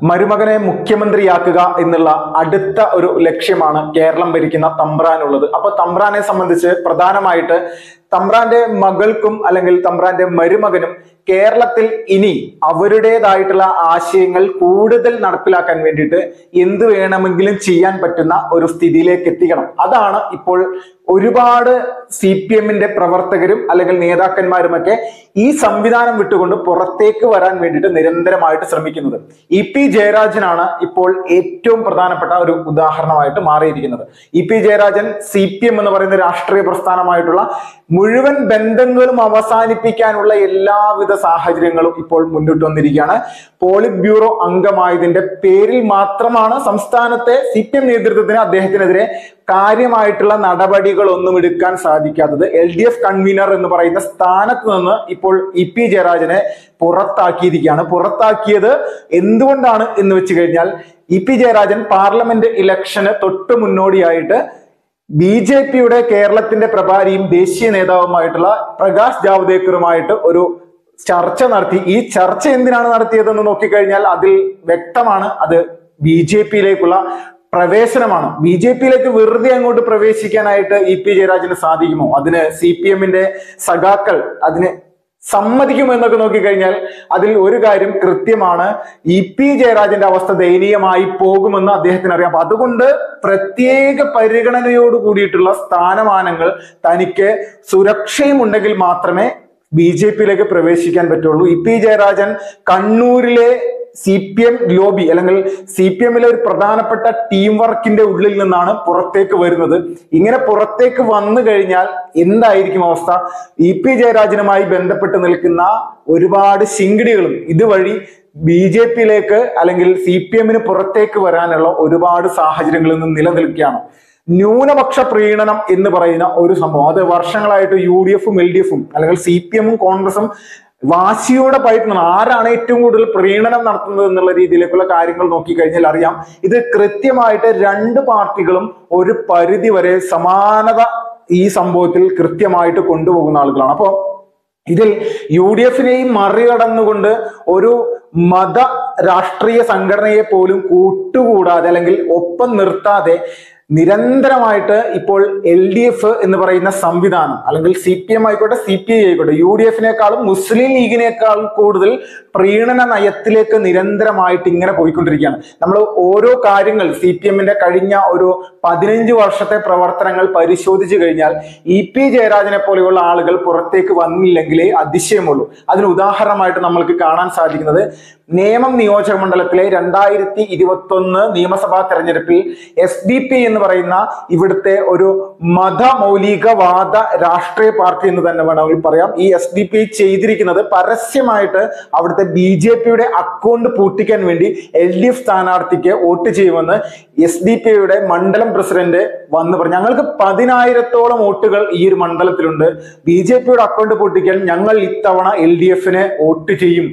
മരുമകനെ മുഖ്യമന്ത്രിയാക്കുക എന്നുള്ള അടുത്ത ഒരു ലക്ഷ്യമാണ് കേരളം ഭരിക്കുന്ന തമ്പ്രാനുള്ളത്. അപ്പൊ തമ്പ്രാനെ സംബന്ധിച്ച് പ്രധാനമായിട്ട് തമ്പ്രാന്റെ മകൾക്കും അല്ലെങ്കിൽ തമ്പ്രാന്റെ മരുമകനും കേരളത്തിൽ ഇനി അവരുടേതായിട്ടുള്ള ആശയങ്ങൾ കൂടുതൽ നടപ്പിലാക്കാൻ വേണ്ടിയിട്ട് എന്ത് വേണമെങ്കിലും ചെയ്യാൻ പറ്റുന്ന ഒരു സ്ഥിതിയിലേക്ക് എത്തിക്കണം. അതാണ് ഇപ്പോൾ ഒരുപാട് CPM-ന്റെ പ്രവർത്തകരും അല്ലെങ്കിൽ നേതാക്കന്മാരുമൊക്കെ ഈ സംവിധാനം വിട്ടുകൊണ്ട് പുറത്തേക്ക് വരാൻ വേണ്ടിയിട്ട് നിരന്തരമായിട്ട് ശ്രമിക്കുന്നത്. EP ജയരാജനാണ് ഇപ്പോൾ ഏറ്റവും പ്രധാനപ്പെട്ട ഒരു ഉദാഹരണമായിട്ട് മാറിയിരിക്കുന്നത്. EP ജയരാജൻ CPM എന്ന് പറയുന്ന രാഷ്ട്രീയ പ്രസ്ഥാനമായിട്ടുള്ള മുഴുവൻ ബന്ധങ്ങളും അവസാനിപ്പിക്കാനുള്ള എല്ലാവിധ സാഹചര്യങ്ങളും ഇപ്പോൾ മുന്നോട്ട് വന്നിരിക്കുകയാണ്. പോളിറ്റ് ബ്യൂറോ അംഗമായതിന്റെ പേരിൽ മാത്രമാണ് സംസ്ഥാനത്തെ CPM നേതൃത്വത്തിന് അദ്ദേഹത്തിനെതിരെ കാര്യമായിട്ടുള്ള നടപടികളൊന്നും എടുക്കാൻ സാധിക്കാത്തത്. LDF കൺവീനർ എന്ന് പറയുന്ന സ്ഥാനത്ത് നിന്ന് ഇപ്പോൾ EP ജയരാജനെ പുറത്താക്കിയിരിക്കുകയാണ്. പുറത്താക്കിയത് എന്തുകൊണ്ടാണ് എന്ന് വെച്ച് കഴിഞ്ഞാൽ EP ജയരാജൻ പാർലമെന്റ് ഇലക്ഷന് തൊട്ട് മുന്നോടിയായിട്ട് BJP-യുടെ കേരളത്തിന്റെ പ്രഭാരിയും ദേശീയ നേതാവുമായിട്ടുള്ള പ്രകാശ് ജാവ്ദേക്കറുമായിട്ട് ഒരു ചർച്ച നടത്തി. ഈ ചർച്ച എന്തിനാണ് നടത്തിയതെന്ന് നോക്കിക്കഴിഞ്ഞാൽ അതിൽ വ്യക്തമാണ്, അത് BJP-യിലേക്കുള്ള പ്രവേശനമാണ്. BJP-യിലേക്ക് വെറുതെ അങ്ങോട്ട് പ്രവേശിക്കാനായിട്ട് EP ജയരാജന് സാധിക്കുമോ? അതിന് CPM-ന്റെ സഖാക്കൾ അതിന് സമ്മതിക്കുമോ എന്നൊക്കെ നോക്കിക്കഴിഞ്ഞാൽ അതിൽ ഒരു കാര്യം കൃത്യമാണ്, EP ജയരാജന്റെ അവസ്ഥ ദയനീയമായി പോകുമെന്ന് അദ്ദേഹത്തിന് അറിയാം. അപ്പൊ അതുകൊണ്ട് പ്രത്യേക പരിഗണനയോട് കൂടിയിട്ടുള്ള സ്ഥാനമാനങ്ങൾ തനിക്ക് സുരക്ഷയും ഉണ്ടെങ്കിൽ മാത്രമേ BJP-യിലേക്ക് പ്രവേശിക്കാൻ പറ്റുള്ളൂ. EP ജയരാജൻ കണ്ണൂരിലെ CPM ലോബി അല്ലെങ്കിൽ CPM-ലെ ഒരു പ്രധാനപ്പെട്ട ടീം വർക്കിന്റെ ഉള്ളിൽ നിന്നാണ് പുറത്തേക്ക് വരുന്നത്. ഇങ്ങനെ പുറത്തേക്ക് വന്നു കഴിഞ്ഞാൽ എന്തായിരിക്കും അവസ്ഥ? EP ജയരാജനുമായി ബന്ധപ്പെട്ട് നിൽക്കുന്ന ഒരുപാട് ശിങ്കിടികളും ഇതുവഴി BJP-യിലേക്ക് അല്ലെങ്കിൽ CPM-ന് പുറത്തേക്ക് വരാനുള്ള ഒരുപാട് സാഹചര്യങ്ങളിൽ നിന്ന് നിലനിൽക്കുകയാണ്. ന്യൂനപക്ഷ പ്രീണനം എന്ന് പറയുന്ന ഒരു സംഭവം, അത് വർഷങ്ങളായിട്ട് UDF-ഉം LDF-ഉം അല്ലെങ്കിൽ CPM-ഉം കോൺഗ്രസും വാശിയോടെ പയറ്റുന്നത്. ആരാണ് ഏറ്റവും കൂടുതൽ പ്രീണനം നടത്തുന്നത് എന്നുള്ള രീതിയിലേക്കുള്ള കാര്യങ്ങൾ നോക്കിക്കഴിഞ്ഞാൽ അറിയാം. ഇത് കൃത്യമായിട്ട് രണ്ട് പാർട്ടികളും ഒരു പരിധി വരെ സമാനത ഈ സംഭവത്തിൽ കൃത്യമായിട്ട് കൊണ്ടുപോകുന്ന ആളുകളാണ്. അപ്പോ ഇതിൽ UDF-നെയും മറികടന്നുകൊണ്ട് ഒരു മത രാഷ്ട്രീയ സംഘടനയെ പോലും കൂട്ടുകൂടാതെ അല്ലെങ്കിൽ ഒപ്പം നിർത്താതെ നിരന്തരമായിട്ട് ഇപ്പോൾ LDF എന്ന് പറയുന്ന സംവിധാനം അല്ലെങ്കിൽ CPM ആയിക്കോട്ടെ CPI ആയിക്കോട്ടെ UDF-നേക്കാളും മുസ്ലിം ലീഗിനേക്കാളും കൂടുതൽ പ്രീണന നയത്തിലേക്ക് നിരന്തരമായിട്ട് ഇങ്ങനെ പോയിക്കൊണ്ടിരിക്കുകയാണ്. നമ്മൾ ഓരോ കാര്യങ്ങൾ CPM-ന്റെ കഴിഞ്ഞ ഒരു 15 വർഷത്തെ പ്രവർത്തനങ്ങൾ പരിശോധിച്ചു കഴിഞ്ഞാൽ EP ജയരാജനെ പോലെയുള്ള ആളുകൾ പുറത്തേക്ക് വന്നില്ലെങ്കിലേ അതിശയമുള്ളൂ. അതിന് ഉദാഹരണമായിട്ട് നമ്മൾക്ക് കാണാൻ സാധിക്കുന്നത് നേമം നിയോജക മണ്ഡലത്തിലെ 2021 നിയമസഭാ തെരഞ്ഞെടുപ്പിൽ SDP എന്ന് പറയുന്ന ഇവിടുത്തെ ഒരു മതമൗലികവാദ രാഷ്ട്രീയ പാർട്ടി എന്ന് തന്നെ വേണമെങ്കിൽ പറയാം. ഈ SDP ചെയ്തിരിക്കുന്നത് പരസ്യമായിട്ട് അവിടുത്തെ BJP-യുടെ അക്കൗണ്ട് പൂട്ടിക്കാൻ വേണ്ടി LDF സ്ഥാനാർത്ഥിക്ക് വോട്ട് ചെയ്യുമെന്ന് SDP-യുടെ മണ്ഡലം പ്രസിഡന്റ് വന്ന് പറഞ്ഞു. ഞങ്ങൾക്ക് 10,000-ഓളം വോട്ടുകൾ ഈ ഒരു മണ്ഡലത്തിലുണ്ട്, BJP-യുടെ അക്കൗണ്ട് പൂട്ടിക്കാൻ ഞങ്ങൾ ഇത്തവണ LDF-ന് വോട്ട് ചെയ്യും,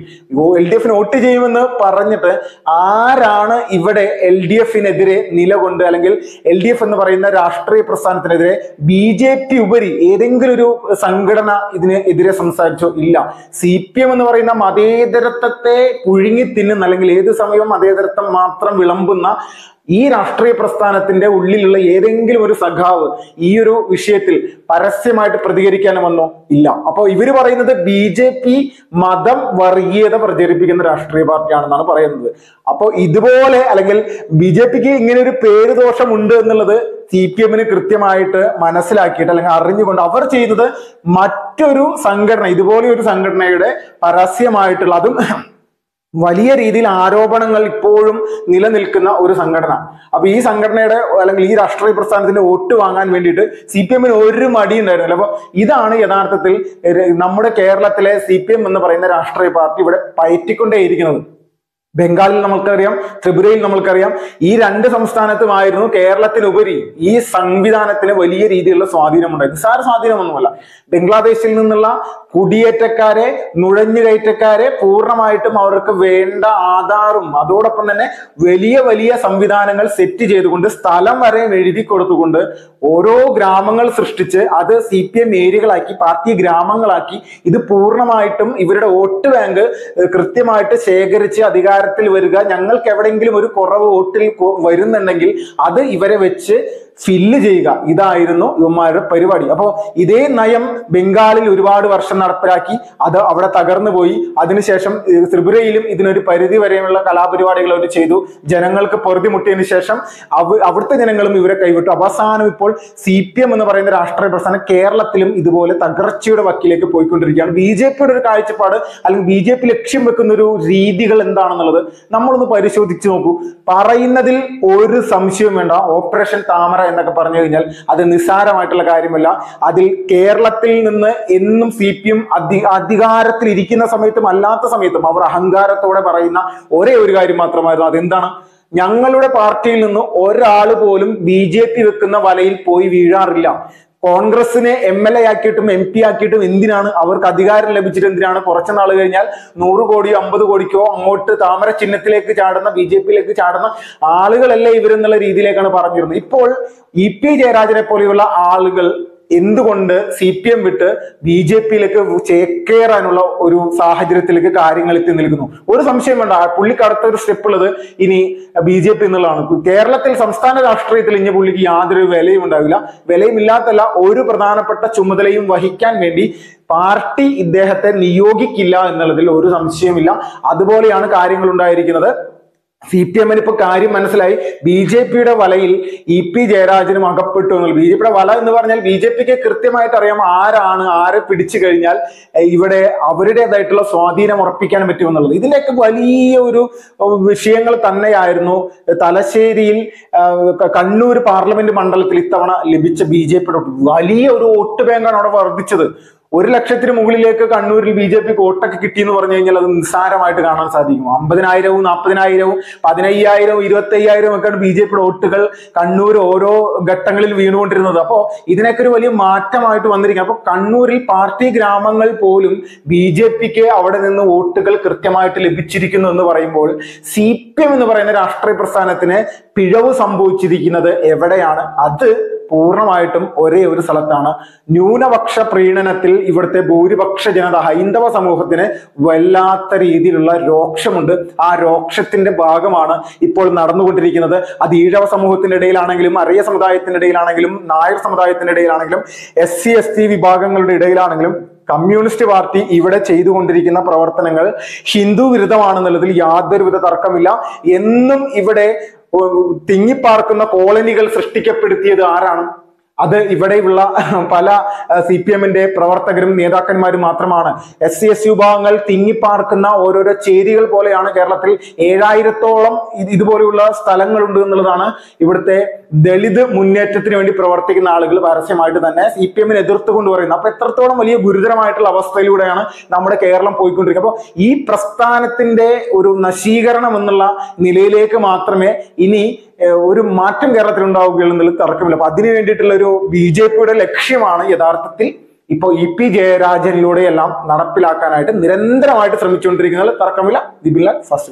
LDF-ന് വോട്ട് ചെയ്യുമെന്ന് പറഞ്ഞിട്ട് ആരാണ് ഇവിടെ LDF-നെതിരെ നിലകൊണ്ട് അല്ലെങ്കിൽ LDF എന്ന് പറയുന്ന രാഷ്ട്രീയ പ്രസ്ഥാനത്തിനെതിരെ BJP ഉപരി ഏതെങ്കിലും ഒരു സംഘടന ഇതിന് എതിരെ സംസാരിച്ചോ? ഇല്ല. CPM എന്ന് പറയുന്ന മതേതരത്വത്തെ പുഴുങ്ങി തിന്നുന്ന അല്ലെങ്കിൽ ഏത് സമയവും മതേതരത്വം മാത്രം വിളമ്പുന്ന ഈ രാഷ്ട്രീയ പ്രസ്ഥാനത്തിന്റെ ഉള്ളിലുള്ള ഏതെങ്കിലും ഒരു സഖാവ് ഈ ഒരു വിഷയത്തിൽ പരസ്യമായിട്ട് പ്രതികരിക്കാനും വന്നോ? ഇല്ല. അപ്പൊ ഇവര് പറയുന്നത് BJP മതം വർഗീയത പ്രചരിപ്പിക്കുന്ന രാഷ്ട്രീയ പാർട്ടിയാണെന്നാണ് പറയുന്നത്. അപ്പൊ ഇതുപോലെ അല്ലെങ്കിൽ BJPക്ക് ഇങ്ങനെ ഒരു പേര് ദോഷമുണ്ട് എന്നുള്ളത് CPM-ന് കൃത്യമായിട്ട് മനസ്സിലാക്കിയിട്ട് അല്ലെങ്കിൽ അറിഞ്ഞുകൊണ്ട് അവർ ചെയ്യുന്നത് മറ്റൊരു സംഘടന, ഇതുപോലെ ഒരു സംഘടനയുടെ പരസ്യമായിട്ടുള്ള അതും വലിയ രീതിയിൽ ആരോപണങ്ങൾ ഇപ്പോഴും നിലനിൽക്കുന്ന ഒരു സംഘടന. അപ്പൊ ഈ സംഘടനയുടെ അല്ലെങ്കിൽ ഈ രാഷ്ട്രീയ പ്രസ്ഥാനത്തിന്റെ വോട്ട് വാങ്ങാൻ വേണ്ടിയിട്ട് CPM-ന് ഒരു മടി ഉണ്ടായിരുന്നില്ല. അപ്പൊ ഇതാണ് യഥാർത്ഥത്തിൽ നമ്മുടെ കേരളത്തിലെ CPM എന്ന് പറയുന്ന രാഷ്ട്രീയ പാർട്ടി ഇവിടെ പയറ്റിക്കൊണ്ടേയിരിക്കുന്നത്. ബംഗാളിൽ നമ്മൾക്കറിയാം, ത്രിപുരയിൽ നമ്മൾക്കറിയാം, ഈ രണ്ട് സംസ്ഥാനത്തുമായിരുന്നു കേരളത്തിനുപരി ഈ സംവിധാനത്തിന് വലിയ രീതിയിലുള്ള സ്വാധീനമുണ്ടായിരുന്നു. നിസ്സാര സ്വാധീനമൊന്നുമല്ല. ബംഗ്ലാദേശിൽ നിന്നുള്ള കുടിയേറ്റക്കാരെ, നുഴഞ്ഞുകയറ്റക്കാരെ പൂർണ്ണമായിട്ടും അവർക്ക് വേണ്ട ആധാറും അതോടൊപ്പം തന്നെ വലിയ വലിയ സംവിധാനങ്ങൾ സെറ്റ് ചെയ്തുകൊണ്ട് സ്ഥലം വരെ എഴുതി കൊടുത്തുകൊണ്ട് ഓരോ ഗ്രാമങ്ങൾ സൃഷ്ടിച്ച് അത് CPM ഏരിയകളാക്കി, പാർട്ടി ഗ്രാമങ്ങളാക്കി ഇത് പൂർണ്ണമായിട്ടും ഇവരുടെ വോട്ട് ബാങ്ക് കൃത്യമായിട്ട് ശേഖരിച്ച് അധികാര അധികാരത്തിൽ വരിക, ഞങ്ങൾക്ക് എവിടെയെങ്കിലും ഒരു കുറവ് വോട്ടിൽ വരുന്നുണ്ടെങ്കിൽ അത് ഇവരെ വെച്ച് ഫില്ല് ചെയ്യുക, ഇതായിരുന്നു ഇവന്മാരുടെ പരിപാടി. അപ്പോൾ ഇതേ നയം ബംഗാളിൽ ഒരുപാട് വർഷം നടപ്പിലാക്കി, അത് അവിടെ തകർന്നു പോയി. അതിനുശേഷം ത്രിപുരയിലും ഇതിനൊരു പരിധി വരെയുള്ള കലാപരിപാടികൾ അവർ ചെയ്തു. ജനങ്ങൾക്ക് പൊറുതിമുട്ടിയതിനു ശേഷം അവിടുത്തെ ജനങ്ങളും ഇവരെ കൈവിട്ടു. അവസാനം ഇപ്പോൾ CPM എന്ന് പറയുന്ന രാഷ്ട്രീയ പ്രസ്ഥാനം കേരളത്തിലും ഇതുപോലെ തകർച്ചയുടെ വക്കിലേക്ക് പോയിക്കൊണ്ടിരിക്കുകയാണ്. BJPയുടെ ഒരു കാഴ്ചപ്പാട് അല്ലെങ്കിൽ BJP ലക്ഷ്യം വെക്കുന്ന ഒരു രീതികൾ എന്താണെന്നുള്ളത് നമ്മളൊന്ന് പരിശോധിച്ച് നോക്കൂ. പറയുന്നതിൽ ഒരു സംശയവും വേണ്ട. ഓപ്പറേഷൻ താമര എന്നൊക്കെ പറഞ്ഞു കഴിഞ്ഞാൽ അത് നിസ്സാരമായിട്ടുള്ള കാര്യമല്ല. അതിൽ കേരളത്തിൽ നിന്ന് എന്നും CPM അധികാരത്തിൽ ഇരിക്കുന്ന സമയത്തും അല്ലാത്ത സമയത്തും അവർ അഹങ്കാരത്തോടെ പറയുന്ന ഒരേ ഒരു കാര്യം മാത്രമായിരുന്നു. അതെന്താണ്? ഞങ്ങളുടെ പാർട്ടിയിൽ നിന്ന് ഒരാൾ പോലും BJP വെക്കുന്ന വലയിൽ പോയി വീഴാറില്ല. കോൺഗ്രസിനെ MLA ആക്കിയിട്ടും MP ആക്കിയിട്ടും എന്തിനാണ്? അവർക്ക് അധികാരം ലഭിച്ചിട്ട് എന്തിനാണ്? കുറച്ചു നാൾ കഴിഞ്ഞാൽ 100 കോടിയോ 50 കോടിക്കോ അങ്ങോട്ട് താമര ചിഹ്നത്തിലേക്ക് ചാടുന്ന, BJPയിലേക്ക് ചാടുന്ന ആളുകളല്ലേ ഇവരെന്നുള്ള രീതിയിലേക്കാണ് പറഞ്ഞിരുന്നത്. ഇപ്പോൾ EP ജയരാജനെ പോലെയുള്ള ആളുകൾ എന്തുകൊണ്ട് CPM വിട്ട് BJPയിലേക്ക് ചേക്കേറാനുള്ള ഒരു സാഹചര്യത്തിലേക്ക് കാര്യങ്ങൾ എത്തി നിൽക്കുന്നു? ഒരു സംശയം വേണ്ട, പുള്ളിക്ക് അടുത്ത ഒരു സ്റ്റെപ്പ് ഉള്ളത് ഇനി BJP എന്നുള്ളതാണ്. കേരളത്തിൽ സംസ്ഥാന രാഷ്ട്രീയത്തിൽ ഇനി പുള്ളിക്ക് യാതൊരു വിലയും ഉണ്ടാവില്ല. വിലയും ഇല്ലാത്തല്ല, ഒരു പ്രധാനപ്പെട്ട ചുമതലയും വഹിക്കാൻ വേണ്ടി പാർട്ടി ഇദ്ദേഹത്തെ നിയോഗിക്കില്ല എന്നുള്ളതിൽ ഒരു സംശയമില്ല. അതുപോലെയാണ് കാര്യങ്ങൾ ഉണ്ടായിരിക്കുന്നത്. CPMന് ഇപ്പൊ കാര്യം മനസ്സിലായി. BJPയുടെ വലയിൽ EP ജയരാജനും അകപ്പെട്ടു എന്നുള്ളത്. BJPയുടെ വല എന്ന് പറഞ്ഞാൽ BJPക്ക് കൃത്യമായിട്ട് അറിയാം ആരെ പിടിച്ചു കഴിഞ്ഞാൽ ഇവിടെ അവരുടേതായിട്ടുള്ള സ്വാധീനം ഉറപ്പിക്കാൻ പറ്റുമെന്നുള്ളത്. ഇതിന്റെയൊക്കെ വലിയ ഒരു വിഷയങ്ങൾ തന്നെയായിരുന്നു തലശ്ശേരിയിൽ കണ്ണൂർ പാർലമെന്റ് മണ്ഡലത്തിൽ ഇത്തവണ ലഭിച്ച BJPയുടെ വലിയ ഒരു വോട്ട് ബാങ്കാണ് അവിടെ വർദ്ധിച്ചത്. 1,00,000 മുകളിലേക്ക് കണ്ണൂരിൽ BJPക്ക് വോട്ടൊക്കെ കിട്ടിയെന്ന് പറഞ്ഞു കഴിഞ്ഞാൽ അത് നിസ്സാരമായിട്ട് കാണാൻ സാധിക്കും. 50,000, 40,000, 15,000, 25,000 ഒക്കെയാണ് BJPയുടെ വോട്ടുകൾ കണ്ണൂർ ഓരോ ഘട്ടങ്ങളിൽ വീണുകൊണ്ടിരുന്നത്. അപ്പോൾ ഇതിനൊക്കെ ഒരു വലിയ മാറ്റമായിട്ട് വന്നിരിക്കും. അപ്പൊ കണ്ണൂരിൽ പാർട്ടി ഗ്രാമങ്ങൾ പോലും BJPക്ക് അവിടെ നിന്ന് വോട്ടുകൾ കൃത്യമായിട്ട് ലഭിച്ചിരിക്കുന്നു എന്ന് പറയുമ്പോൾ CPM എന്ന് പറയുന്ന രാഷ്ട്രീയ പ്രസ്ഥാനത്തിന് പിഴവ് സംഭവിച്ചിരിക്കുന്നത് എവിടെയാണ്? അത് പൂർണ്ണമായിട്ടും ഒരേ ഒരു സ്ഥലത്താണ്. ന്യൂനപക്ഷ പ്രീണനത്തിൽ ഇവിടുത്തെ ഭൂരിപക്ഷ ജനത, ഹൈന്ദവ സമൂഹത്തിന് വല്ലാത്ത രീതിയിലുള്ള രോക്ഷമുണ്ട്. ആ രോക്ഷത്തിന്റെ ഭാഗമാണ് ഇപ്പോൾ നടന്നുകൊണ്ടിരിക്കുന്നത്. അത് ഈഴവ സമൂഹത്തിന്റെ ഇടയിലാണെങ്കിലും, അറിയ സമുദായത്തിന്റെ ഇടയിലാണെങ്കിലും, നായർ സമുദായത്തിന്റെ ഇടയിലാണെങ്കിലും, SC ST വിഭാഗങ്ങളുടെ ഇടയിലാണെങ്കിലും കമ്മ്യൂണിസ്റ്റ് പാർട്ടി ഇവിടെ ചെയ്തുകൊണ്ടിരിക്കുന്ന പ്രവർത്തനങ്ങൾ ഹിന്ദു വിരുദ്ധമാണെന്നുള്ളതിൽ യാതൊരുവിധ തർക്കമില്ല. എന്നും ഇവിടെ തിങ്ങിപ്പാർക്കുന്ന കോളനികൾ സൃഷ്ടിക്കപ്പെടുത്തിയത് ആരാണ്? അത് ഇവിടെയുള്ള പല CPMന്റെ പ്രവർത്തകരും നേതാക്കന്മാരും മാത്രമാണ്. SC ST വിഭാഗങ്ങൾ തിങ്ങിപ്പാർക്കുന്ന ഓരോരോ ചേരികൾ പോലെയാണ് കേരളത്തിൽ 7,000-ഓളം ഇതുപോലെയുള്ള സ്ഥലങ്ങളുണ്ട് എന്നുള്ളതാണ് ഇവിടുത്തെ ദളിത് മുന്നേറ്റത്തിന് വേണ്ടി പ്രവർത്തിക്കുന്ന ആളുകൾ പരസ്യമായിട്ട് തന്നെ CPMനെ എതിർത്തുകൊണ്ട് പറയുന്നത്. അപ്പൊ എത്രത്തോളം വലിയ ഗുരുതരമായിട്ടുള്ള അവസ്ഥയിലൂടെയാണ് നമ്മുടെ കേരളം പോയിക്കൊണ്ടിരിക്കുന്നത്. അപ്പൊ ഈ പ്രസ്ഥാനത്തിന്റെ ഒരു നശീകരണം എന്നുള്ള നിലയിലേക്ക് മാത്രമേ ഇനി ഒരു മാറ്റം കേരളത്തിൽ ഉണ്ടാവുകയുള്ളൂ എന്നുള്ളത് തർക്കമില്ല. അപ്പൊ അതിനു വേണ്ടിയിട്ടുള്ള ഒരു BJPയുടെ ലക്ഷ്യമാണ് യഥാർത്ഥത്തിൽ ഇപ്പോൾ EP ജയരാജനിലൂടെ എല്ലാം നടപ്പിലാക്കാനായിട്ട് നിരന്തരമായിട്ട് ശ്രമിച്ചുകൊണ്ടിരിക്കുന്നത്. തർക്കമില്ല. ദിബില്ല ഫസ്റ്റ്.